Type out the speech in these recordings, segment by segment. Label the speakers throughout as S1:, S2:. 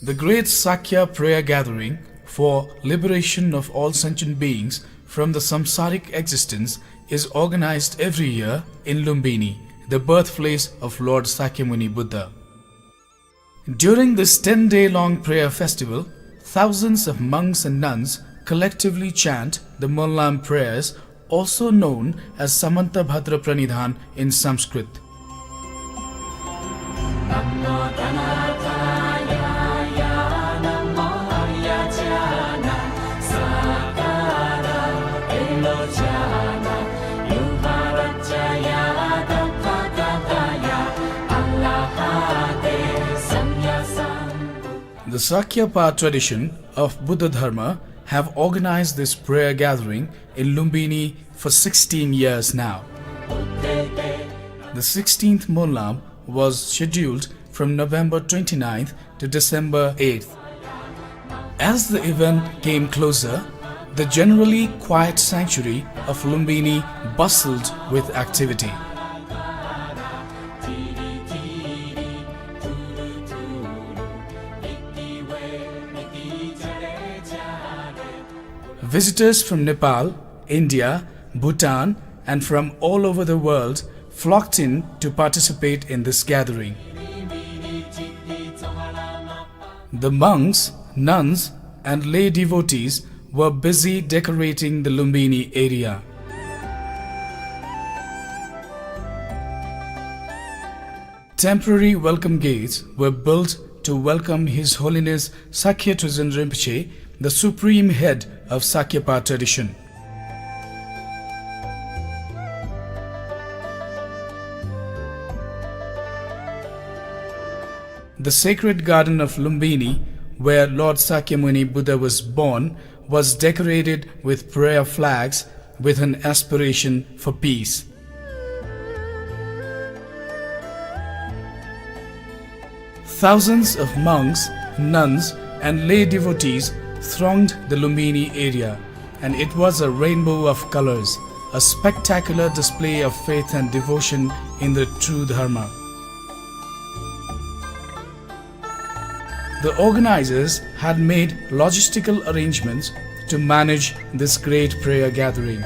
S1: The great Sakya prayer gathering for liberation of all sentient beings from the samsaric existence is organized every year in Lumbini, the birthplace of Lord Sakyamuni Buddha. During this 10-day-long prayer festival, thousands of monks and nuns collectively chant the Monlam prayers, also known as Samanta Bhadra Pranidhan in Sanskrit. The Sakya tradition of Buddha Dharma have organized this prayer gathering in Lumbini for 16 years now. The 16th Monlam was scheduled from November 29th to December 8th. As the event came closer, the generally quiet sanctuary of Lumbini bustled with activity. Visitors from Nepal, India, Bhutan and from all over the world flocked in to participate in this gathering. The monks, nuns and lay devotees were busy decorating the Lumbini area. Temporary welcome gates were built to welcome His Holiness Sakya Trijang Rinpoche, the supreme head of Sakya tradition. The sacred garden of Lumbini, where Lord Sakyamuni Buddha was born, was decorated with prayer flags with an aspiration for peace. Thousands of monks, nuns and lay devotees thronged the Lumbini area, and it was a rainbow of colors, a spectacular display of faith and devotion in the true Dharma. The organizers had made logistical arrangements to manage this great prayer gathering.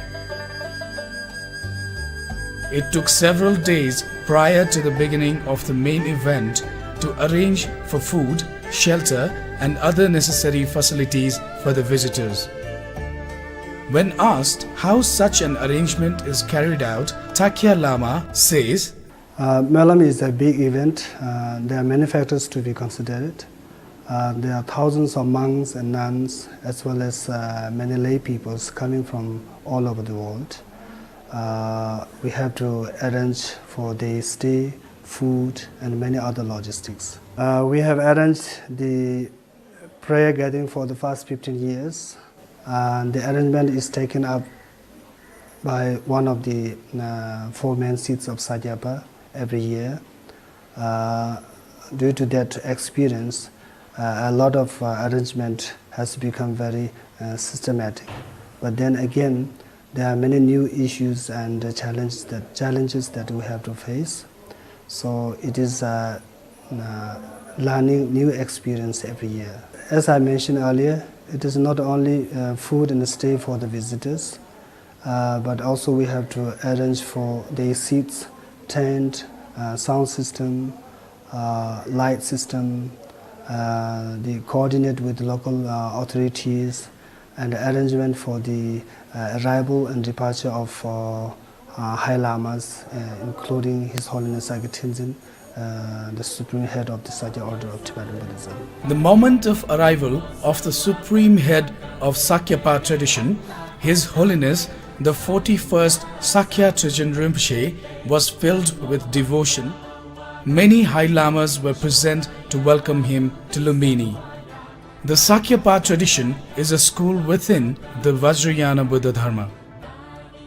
S1: It took several days prior to the beginning of the main event to arrange for food, shelter and other necessary facilities for the visitors. When asked how such an arrangement is carried out, Takya Lama says,
S2: Monlam is a big event. There are many factors to be considered. There are thousands of monks and nuns as well as many lay peoples coming from all over the world. We have to arrange for their stay, food and many other logistics. We have arranged the prayer gathering for the past 15 years. The arrangement is taken up by one of the 4 main seats of Sakyapa every year. Due to that experience, a lot of arrangement has become very systematic. But then again, there are many new issues and challenges that we have to face. So it is learning new experience every year. As I mentioned earlier, it is not only food and stay for the visitors, but also we have to arrange for their seats, tent, sound system, light system, the coordinate with local authorities, and the arrangement for the arrival and departure of High Lamas, including His Holiness Sakya Trijang, the supreme head of the Sakya order of Tibetan Buddhism.
S1: The moment of arrival of the supreme head of Sakya tradition, His Holiness the 41st Sakya Trijang Rinpoche, was filled with devotion. Many High Lamas were present to welcome him to Lumbini. The Sakya tradition is a school within the Vajrayana Buddha Dharma.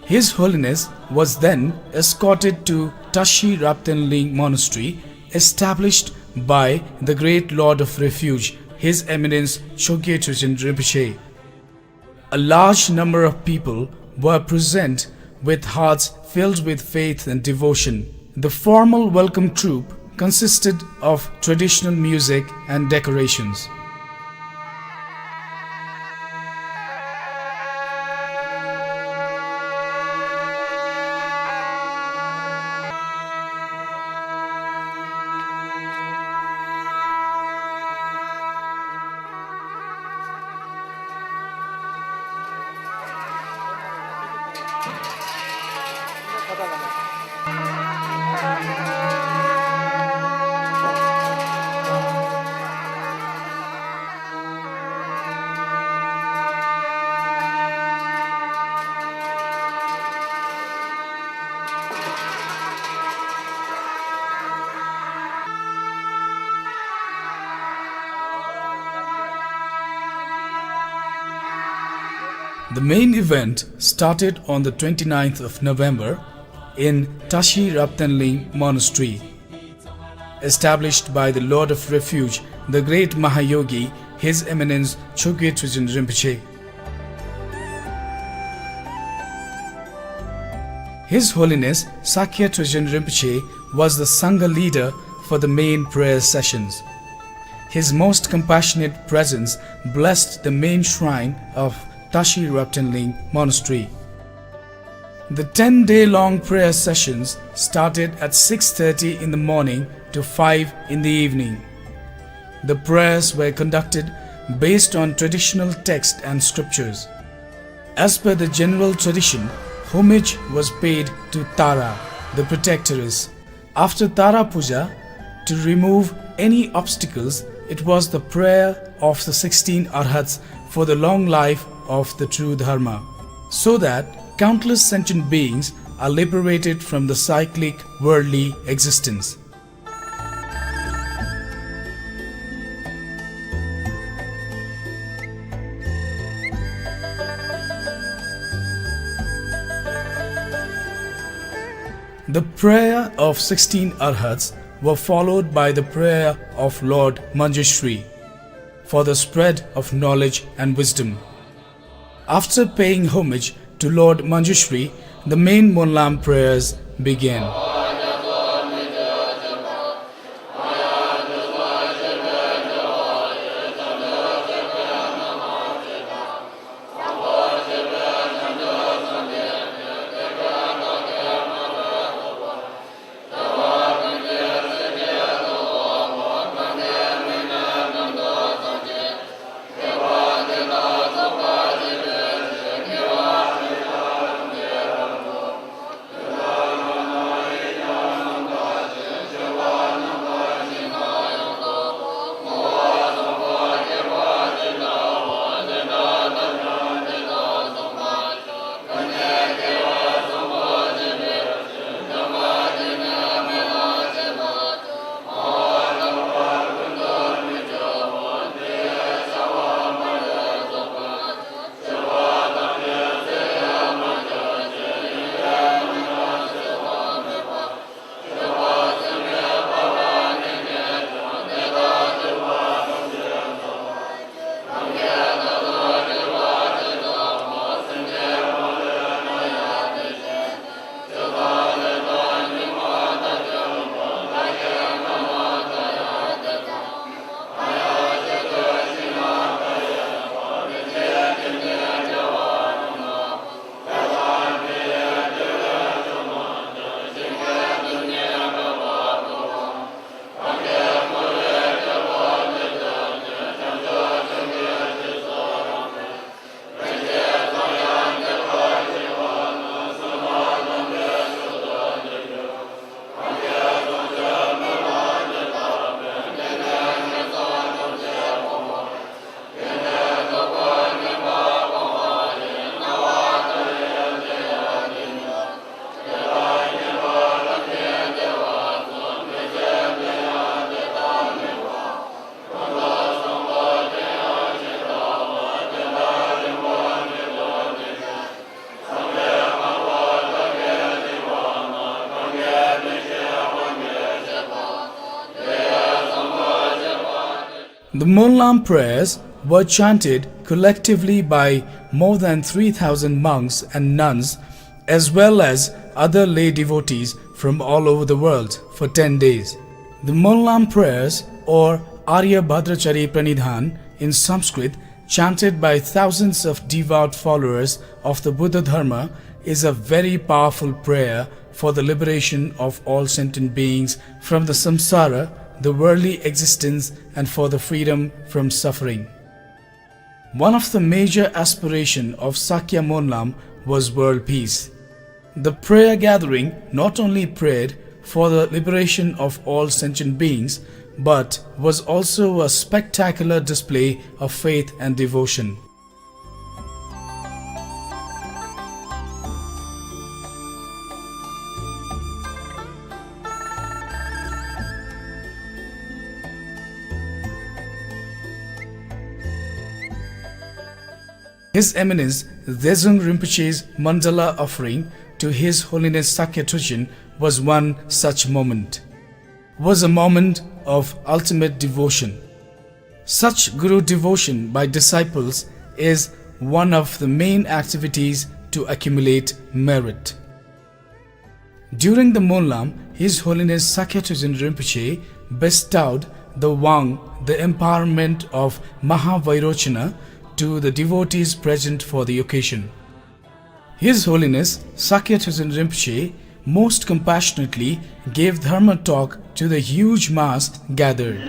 S1: His Holiness was then escorted to Tashi Raptenling Monastery, established by the great Lord of Refuge, His Eminence Chogye Trijang Rinpoche. A large number of people were present with hearts filled with faith and devotion. The formal welcome troupe consisted of traditional music and decorations. The main event started on the 29th of November in Tashi Raptanling Monastery, established by the Lord of Refuge, the great Mahayogi, His Eminence Chogyam Trungpa Rinpoche. His Holiness Sakya Trungpa Rinpoche was the Sangha leader for the main prayer sessions. His most compassionate presence blessed the main shrine of Tashi Raptanling Monastery. The 10-day-long prayer sessions started at 6:30 in the morning to 5 in the evening. The prayers were conducted based on traditional text and scriptures. As per the general tradition, homage was paid to Tara, the protectress. After Tara Puja, to remove any obstacles, it was the prayer of the 16 Arhats for the long life of the true Dharma, so that countless sentient beings are liberated from the cyclic worldly existence. The prayer of 16 Arhats were followed by the prayer of Lord Manjushri for the spread of knowledge and wisdom. After paying homage to Lord Manjushri, the main Monlam prayers began. The Monlam prayers were chanted collectively by more than 3,000 monks and nuns as well as other lay devotees from all over the world for 10 days. The Monlam prayers, or Arya Bhadrachari Pranidhan in Sanskrit, chanted by thousands of devout followers of the Buddha Dharma, is a very powerful prayer for the liberation of all sentient beings from the Samsara, the worldly existence, and for the freedom from suffering. One of the major aspirations of Sakya Monlam was world peace. The prayer gathering not only prayed for the liberation of all sentient beings, but was also a spectacular display of faith and devotion. His Eminence Dzung Rinpoche's mandala offering to His Holiness Sakya Trijin was one such moment. Was a moment of ultimate devotion. Such Guru devotion by disciples is one of the main activities to accumulate merit. During the Monlam, His Holiness Sakya Trijin Rinpoche bestowed the Wang, the empowerment of Mahavairochana, to the devotees present for the occasion. His Holiness Sakya Trijin Rinpoche most compassionately gave Dharma talk to the huge mass gathered.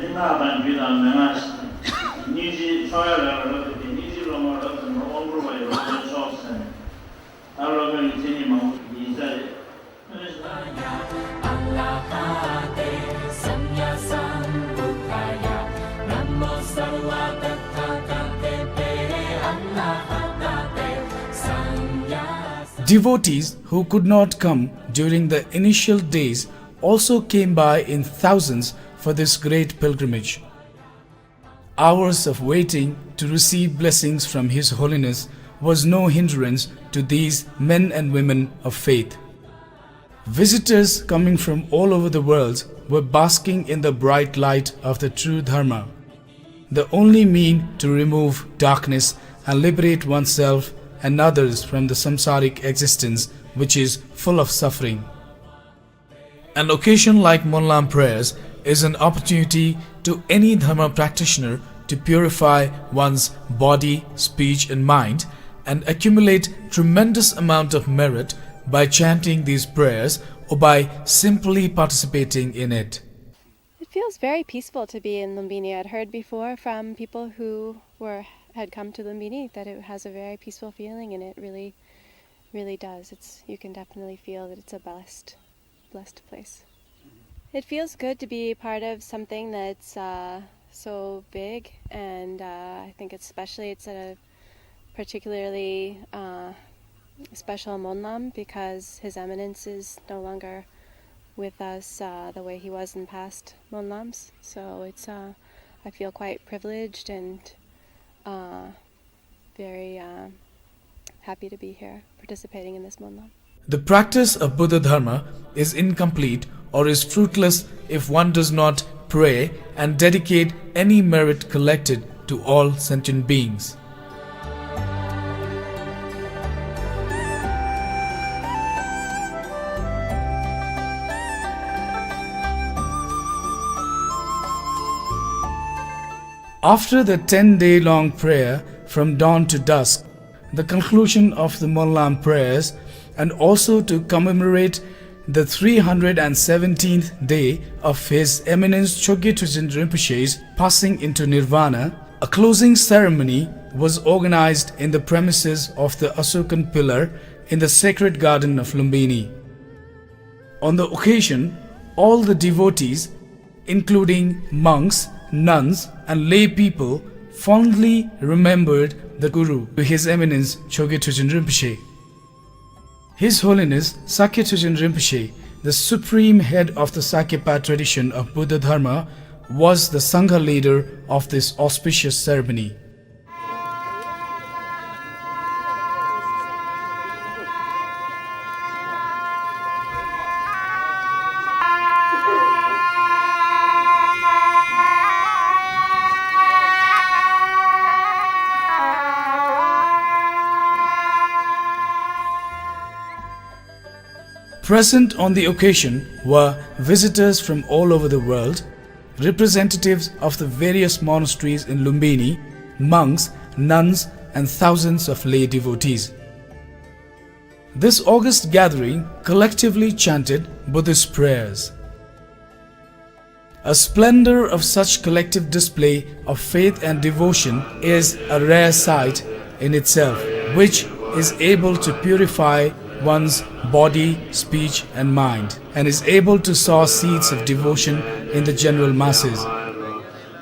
S1: Devotees who could not come during the initial days also came by in thousands for this great pilgrimage. Hours of waiting to receive blessings from His Holiness was no hindrance to these men and women of faith. Visitors coming from all over the world were basking in the bright light of the true Dharma, the only mean to remove darkness and liberate oneself and others from the samsaric existence which is full of suffering. An occasion like Monlam prayers is an opportunity to any Dharma practitioner to purify one's body, speech and mind and accumulate tremendous amount of merit by chanting these prayers or by simply participating in it.
S3: It feels very peaceful to be in Lumbini. I'd heard before from people who had come to Lumbini that it has a very peaceful feeling, and it really, really does. You can definitely feel that it's a blessed place. It feels good to be part of something that's so big, and I think it's a particularly special Monlam because His Eminence is no longer with us the way he was in past Monlams. So I feel quite privileged and very happy to be here participating in this Monlam.
S1: The practice of Buddha Dharma is incomplete or is fruitless if one does not pray and dedicate any merit collected to all sentient beings. After the 10-day-long prayer from dawn to dusk, the conclusion of the Monlam prayers, and also to commemorate the 317th day of His Eminence Chogye Trijin Rinpoche's passing into Nirvana, a closing ceremony was organized in the premises of the Asokan Pillar in the sacred garden of Lumbini. On the occasion, all the devotees, including monks, nuns and lay people, fondly remembered the Guru to His Eminence Chogye Trijin Rinpoche. His Holiness Sakya Trijin Rinpoche, the supreme head of the Sakya tradition of Buddha Dharma, was the Sangha leader of this auspicious ceremony. Present on the occasion were visitors from all over the world, representatives of the various monasteries in Lumbini, monks, nuns and thousands of lay devotees. This august gathering collectively chanted Buddhist prayers. A splendor of such collective display of faith and devotion is a rare sight in itself, which is able to purify one's body, speech and mind, and is able to sow seeds of devotion in the general masses.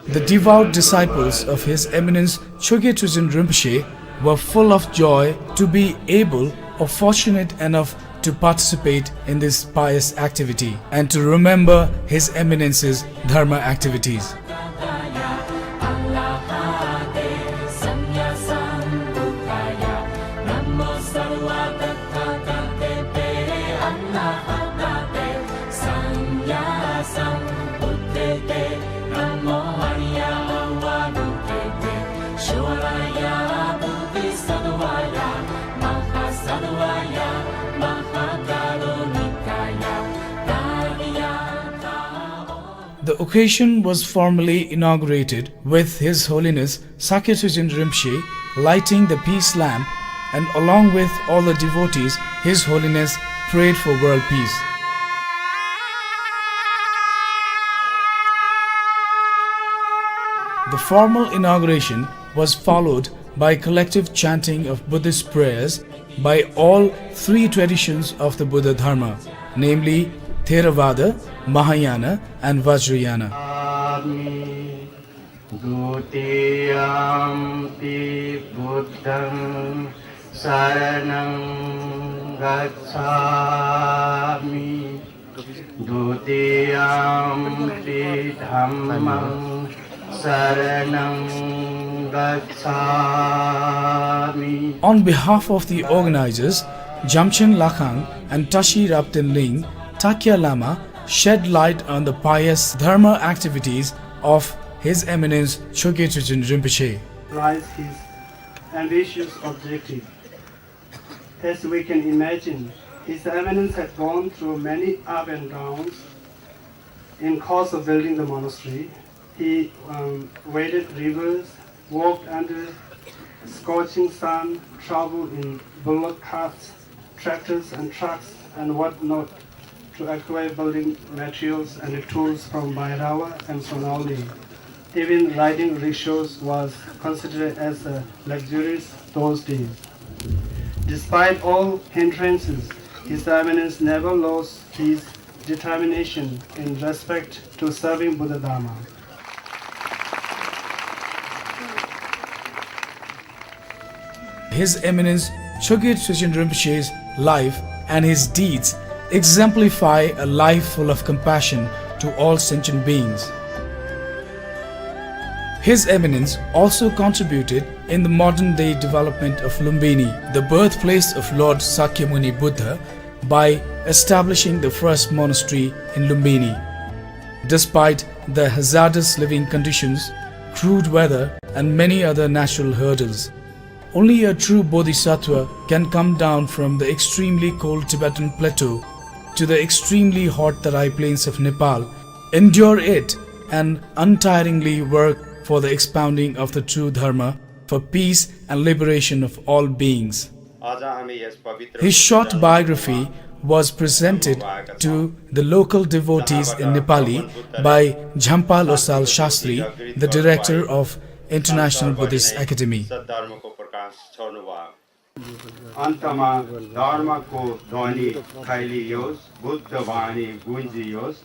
S1: The devout disciples of His Eminence Chogye Trijin Rinpoche were full of joy to be able or fortunate enough to participate in this pious activity and to remember His Eminence's Dharma activities.
S4: lahat natin Sangya sambuddhete Namo Hariya awanukete Shwaraya buddhisadvaya Mahasadvaya Mahakarunikaya
S1: The occasion was formally inaugurated with His Holiness Sakya Trijin Rinpoche lighting the peace lamp, and along with all the devotees, His Holiness prayed for world peace. The formal inauguration was followed by collective chanting of Buddhist prayers by all three traditions of the Buddha Dharma, namely Theravada, Mahayana and Vajrayana.
S5: Dutiyampi Buddham Saranam Gacchami Dutiyampi Dhammam Saranam Gacchami.
S1: On behalf of the organizers, Jamchen Lakhang and Tashi Raptin Ling, Takya Lama shed light on the pious dharma activities of His Eminence Chogye Trijin Rinpoche.
S2: Realize his ambitious objective. As we can imagine, His Eminence had gone through many ups and downs in course of building the monastery. He waded rivers, walked under scorching sun, traveled in bullock carts, tractors and trucks and whatnot to acquire building materials and tools from Bhairava and Sonauli. Even riding rickshaws was considered as a luxurious those days. Despite all hindrances, His Eminence never lost his determination in respect to serving Buddha Dharma.
S1: His Eminence Chogye Trijin Rinpoche's life and his deeds exemplify a life full of compassion to all sentient beings. His Eminence also contributed in the modern day development of Lumbini, the birthplace of Lord Sakyamuni Buddha, by establishing the first monastery in Lumbini. Despite the hazardous living conditions, crude weather and many other natural hurdles, only a true bodhisattva can come down from the extremely cold Tibetan plateau to the extremely hot Tarai plains of Nepal, endure it and untiringly work for the expounding of the true Dharma for peace and liberation of all beings. His short biography was presented to the local devotees in Nepali by Jhampa Losal Shastri, the director of International Buddhist Academy.
S5: Antama dharma ko dhwani phailiyos, buddha vani gunjiyos,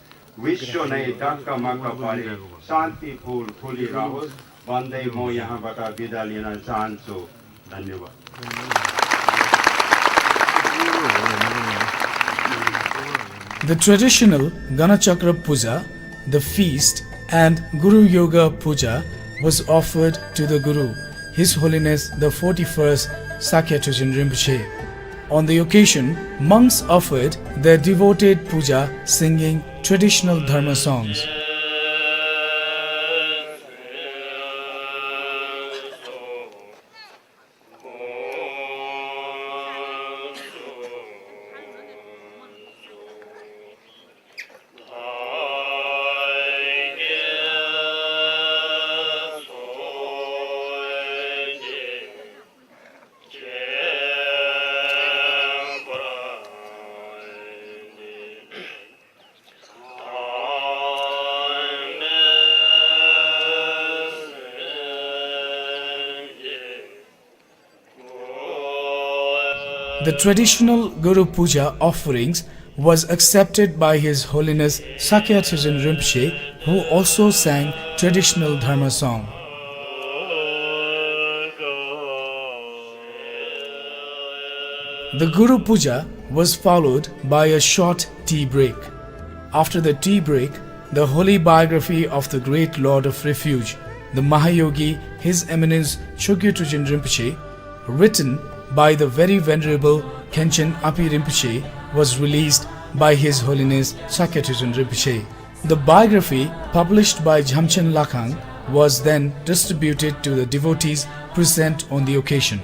S5: विश्व नै ढक्कमक्क परे शान्ति फूल फुलिरहोस् भन्दै म यहाँबाट बिदा लिन चाहन्छु। धन्यवाद।
S1: The traditional Ganachakra Puja, the feast, and Guru Yoga Puja was offered to the Guru, His Holiness the 41st Sakya Trijin Rinpoche. On the occasion, monks offered their devoted puja singing traditional Dharma songs. The traditional Guru Puja offerings was accepted by His Holiness Sakya Trijin Rinpoche, who also sang traditional Dharma song. The Guru Puja was followed by a short tea break. After the tea break, the holy biography of the great Lord of Refuge, the Mahayogi His Eminence Chogye Trijin Rinpoche, written by the very venerable Khenchen Api Rinpoche, was released by His Holiness Sakya Trijun Rinpoche. The biography, published by Jhamchen Lakhang, was then distributed to the devotees present on the occasion.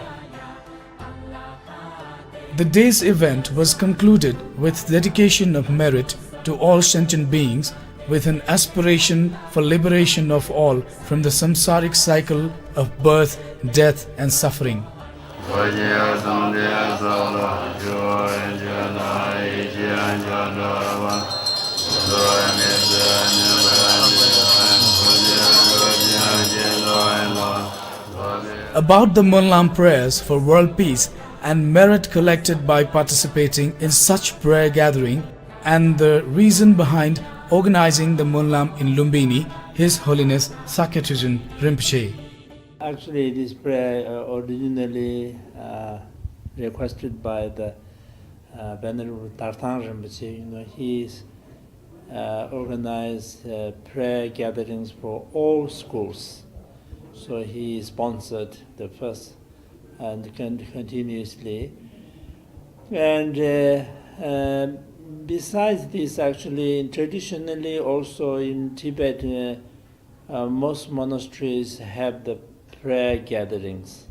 S1: The day's event was concluded with dedication of merit to all sentient beings, with an aspiration for liberation of all from the samsaric cycle of birth, death and suffering. About the Monlam prayers for world peace and merit collected by participating in such prayer gathering, and the reason behind organizing the Monlam in Lumbini, His Holiness Sakya Trijun Rinpoche.
S6: Actually, this prayer originally requested by the Venerable Tartan Rinpoche. He's organized prayer gatherings for all schools. So he sponsored the first and continuously. And besides this, actually, traditionally also in Tibet, most monasteries have the prayer gatherings.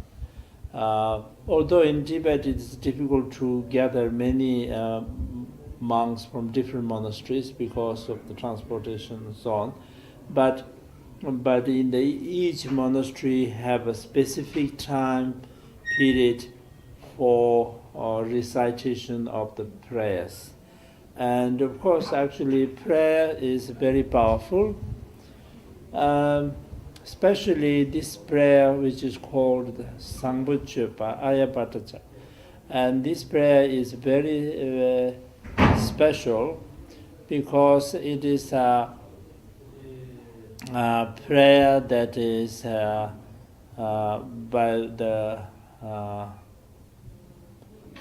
S6: Although in Tibet it's difficult to gather many monks from different monasteries because of the transportation and so on, but in each monastery have a specific time period for recitation of the prayers. And of course, actually, prayer is very powerful, especially this prayer which is called Sangbuchepa Ayapatacha. And this prayer is very special because it is a prayer that is by the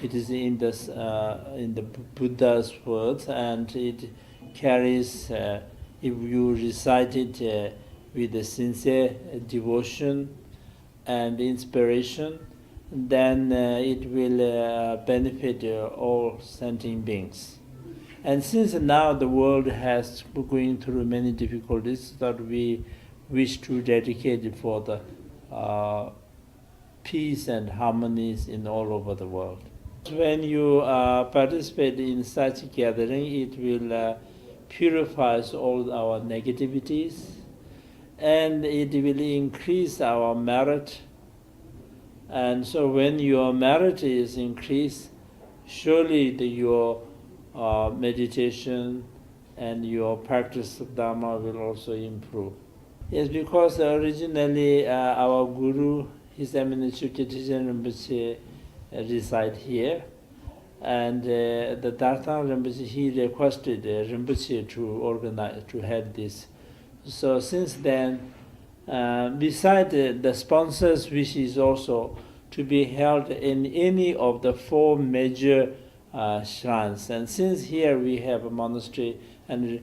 S6: it is in the Buddha's words, and it carries, if you recite it with a sincere devotion and inspiration, then it will benefit all sentient beings. And since now the world has going through many difficulties, that we wish to dedicate it for the peace and harmonies in all over the world. When you participate in such a gathering, it will purify all our negativities, and it will increase our merit. And so when your merit is increased, surely your meditation and your practice of Dharma will also improve. Yes, because originally our Guru, His Eminence Sakya Trijun Rinpoche, reside here, and the Tartan Rinpoche, he requested Rinpoche to organize, to head this. So since then, beside the sponsors' wishes also to be held in any of the 4 major shrines. And since here we have a monastery, and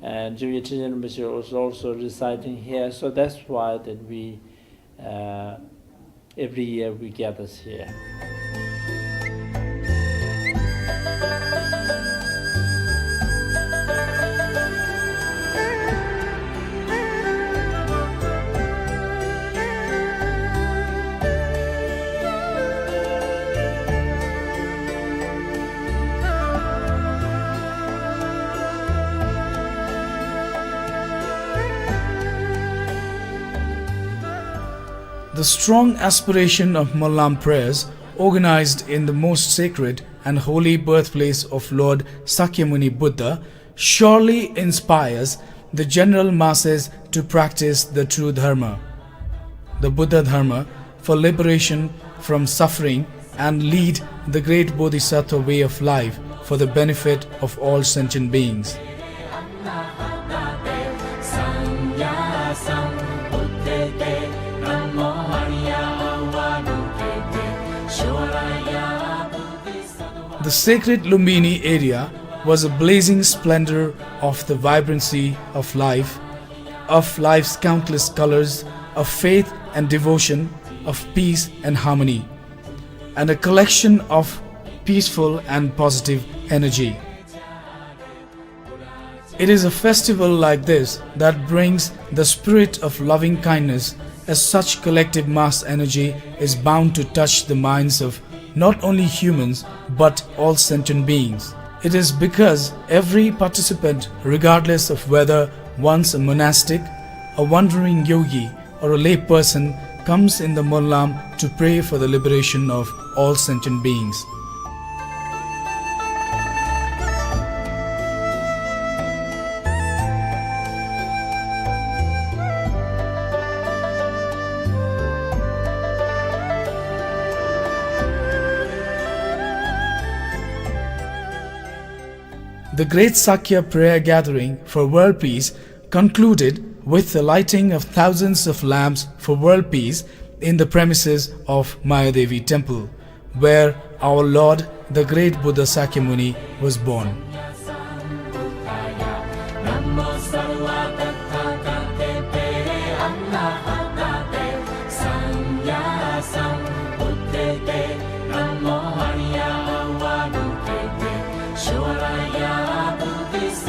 S6: Sakya Trijun Rinpoche was also residing here, so that's why that we every year we gather here.
S1: The strong aspiration of Monlam prayers, organized in the most sacred and holy birthplace of Lord Sakyamuni Buddha, surely inspires the general masses to practice the true Dharma, the Buddha Dharma, for liberation from suffering, and lead the great Bodhisattva way of life for the benefit of all sentient beings. The sacred Lumbini area was a blazing splendor of the vibrancy of life, of life's countless colors, of faith and devotion, of peace and harmony, and a collection of peaceful and positive energy. It is a festival like this that brings the spirit of loving kindness, as such collective mass energy is bound to touch the minds of not only humans but all sentient beings. It is because every participant, regardless of whether one's a monastic, a wandering yogi or a lay person, comes in the Monlam to pray for the liberation of all sentient beings. The great Sakya prayer gathering for world peace concluded with the lighting of thousands of lamps for world peace in the premises of Mayadevi temple, where our Lord, the great Buddha Sakya Muni, was born.
S4: Shoraya Buddhist